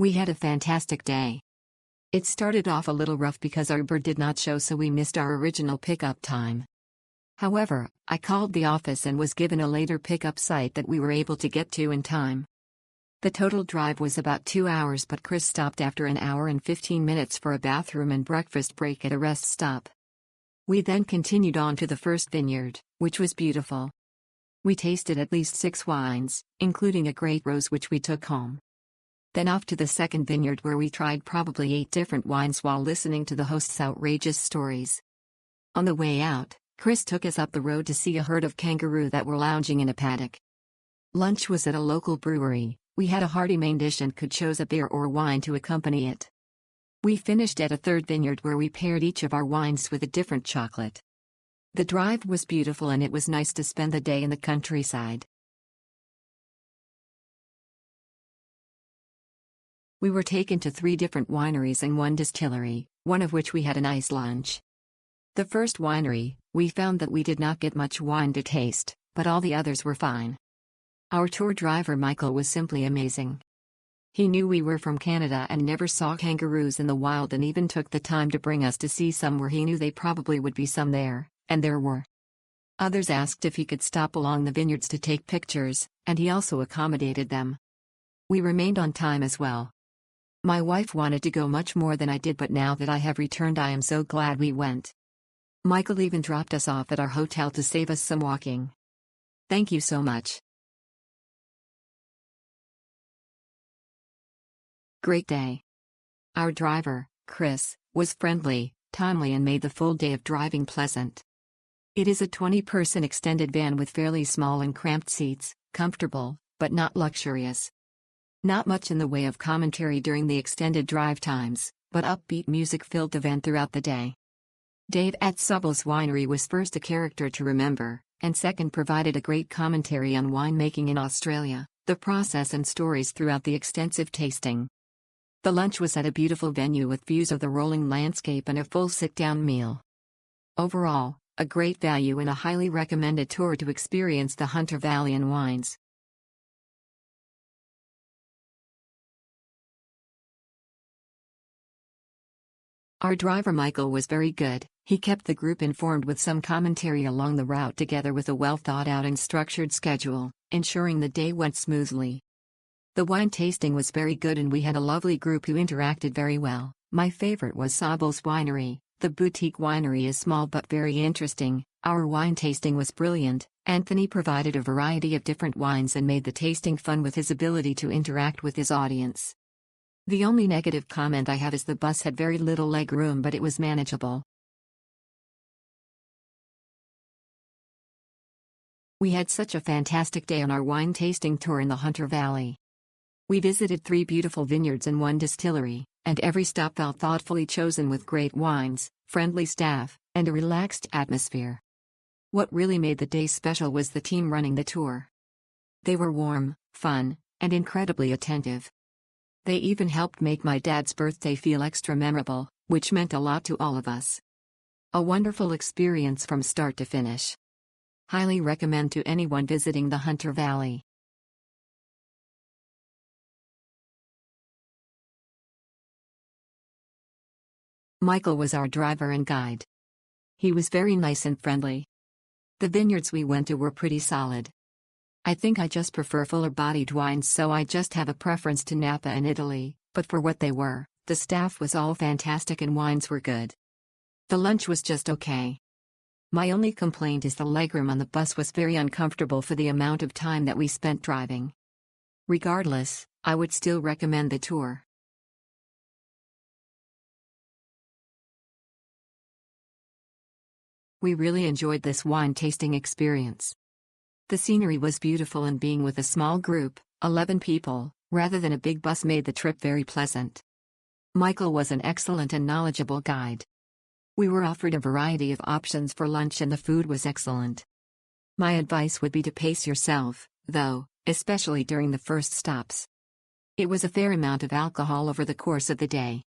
We had a fantastic day. It started off a little rough because our Uber did not show, so we missed our original pickup time. However, I called the office and was given a later pickup site that we were able to get to in time. The total drive was about 2 hours, but Chris stopped after an hour and 15 minutes for a bathroom and breakfast break at a rest stop. We then continued on to the first vineyard, which was beautiful. We tasted at least 6 wines, including a great rose which we took home. Then off to the second vineyard, where we tried probably 8 different wines while listening to the host's outrageous stories. On the way out, Chris took us up the road to see a herd of kangaroo that were lounging in a paddock. Lunch was at a local brewery. We had a hearty main dish and could choose a beer or wine to accompany it. We finished at a third vineyard where we paired each of our wines with a different chocolate. The drive was beautiful and it was nice to spend the day in the countryside. We were taken to 3 different wineries and 1 distillery, one of which we had a nice lunch. The first winery, we found that we did not get much wine to taste, but all the others were fine. Our tour driver Michael was simply amazing. He knew we were from Canada and never saw kangaroos in the wild, and even took the time to bring us to see some where he knew they probably would be some there, and there were. Others asked if he could stop along the vineyards to take pictures, and he also accommodated them. We remained on time as well. My wife wanted to go much more than I did, but now that I have returned, I am so glad we went. Michael even dropped us off at our hotel to save us some walking. Thank you so much. Great day. Our driver, Chris, was friendly, timely, and made the full day of driving pleasant. It is a 20-person extended van with fairly small and cramped seats, comfortable, but not luxurious. Not much in the way of commentary during the extended drive times, but upbeat music filled the van throughout the day. Dave at Subble's Winery was first a character to remember, and second provided a great commentary on winemaking in Australia, the process and stories throughout the extensive tasting. The lunch was at a beautiful venue with views of the rolling landscape and a full sit-down meal. Overall, a great value and a highly recommended tour to experience the Hunter Valley and wines. Our driver Michael was very good. He kept the group informed with some commentary along the route, together with a well-thought-out and structured schedule, ensuring the day went smoothly. The wine tasting was very good and we had a lovely group who interacted very well. My favorite was Subble's Winery. The boutique winery is small but very interesting. Our wine tasting was brilliant. Anthony provided a variety of different wines and made the tasting fun with his ability to interact with his audience. The only negative comment I have is the bus had very little leg room, but it was manageable. We had such a fantastic day on our wine tasting tour in the Hunter Valley. We visited 3 beautiful vineyards and 1 distillery, and every stop felt thoughtfully chosen with great wines, friendly staff, and a relaxed atmosphere. What really made the day special was the team running the tour. They were warm, fun, and incredibly attentive. They even helped make my dad's birthday feel extra memorable, which meant a lot to all of us. A wonderful experience from start to finish. Highly recommend to anyone visiting the Hunter Valley. Michael was our driver and guide. He was very nice and friendly. The vineyards we went to were pretty solid. I think I just prefer fuller-bodied wines, so I just have a preference to Napa and Italy, but for what they were, the staff was all fantastic and wines were good. The lunch was just okay. My only complaint is the legroom on the bus was very uncomfortable for the amount of time that we spent driving. Regardless, I would still recommend the tour. We really enjoyed this wine tasting experience. The scenery was beautiful and being with a small group, 11 people, rather than a big bus made the trip very pleasant. Michael was an excellent and knowledgeable guide. We were offered a variety of options for lunch and the food was excellent. My advice would be to pace yourself, though, especially during the first stops. It was a fair amount of alcohol over the course of the day.